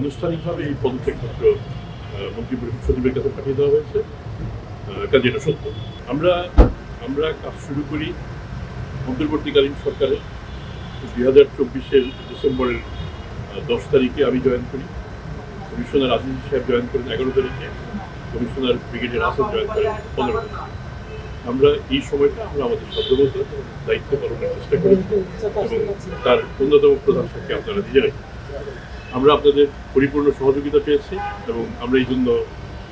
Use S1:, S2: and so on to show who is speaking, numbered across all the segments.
S1: আনুষ্ঠানিকভাবে এই পদত্যাগপত্র মন্ত্রী পরিষদ সচিবের কাছে পাঠিয়ে দেওয়া হয়েছে। কাজে এটা সত্য। আমরা কাজ শুরু করি অন্তর্বর্তীকালীন সরকারে 2024-এর ডিসেম্বরের 10 তারিখে আমি জয়েন করি। কমিশনার আজিজ সাহেব জয়েন করেন 11 তারিখে, কমিশনার ব্রিগেডিয়ার আসাদ জয়েন করেন 15 তারিখে। আমরা এই সময়টা আমরা আমাদের সাধ্যমতো দায়িত্ব পালনের চেষ্টা করেছি এবং তার অন্যতম প্রধান সাক্ষী আপনারা নিজেরাই। আমরা আপনাদের পরিপূর্ণ সহযোগিতা পেয়েছি এবং আমরা এই জন্য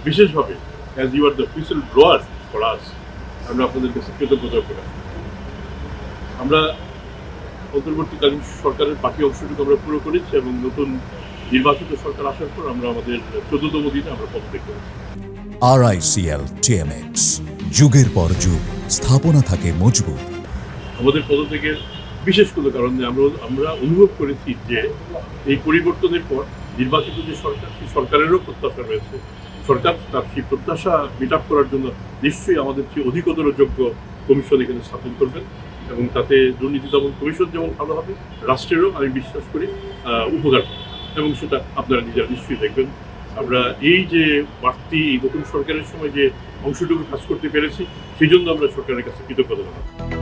S1: বিশেষভাবে as you are the whistle blower for us, আমরা আপনাদের কাছে কৃতজ্ঞতা প্রকাশ করি। আমরা অন্তর্বর্তীকালীন সরকারের বাকি অংশটুকু আমরা পুরো করেছি এবং নতুন নির্বাচিত সরকার আসার পর আমরা আমাদের 14তম দিনে আমরা পদত্যাগ করেছি।
S2: RICL TMX, যুগের পর যুগ স্থাপনা থাকে মজবুত।
S1: আমাদের পদত্যাগের বিশেষ কোনো কারণ নেই। আমরা অনুভব করেছি যে এই পরিবর্তনের পর নির্বাচিত যে সরকার, সেই সরকারেরও প্রত্যাশা রয়েছে। সরকার তার সেই প্রত্যাশা মিট আপ করার জন্য নিশ্চয়ই আমাদের চেয়ে অধিকতর যোগ্য কমিশন এখানে স্থাপন করবেন এবং তাতে দুর্নীতি দমন কমিশন যেমন ভালো হবে, রাষ্ট্রেরও আমি বিশ্বাস করি উপকার হবে এবং সেটা আপনারা নিজেরা নিশ্চয়ই দেখবেন। আমরা এই যে বাড়তি এই নতুন সরকারের সময় যে অংশটুকু কাজ করতে পেরেছি, সেই জন্য আমরা সরকারের কাছে কৃতজ্ঞতা জানাই।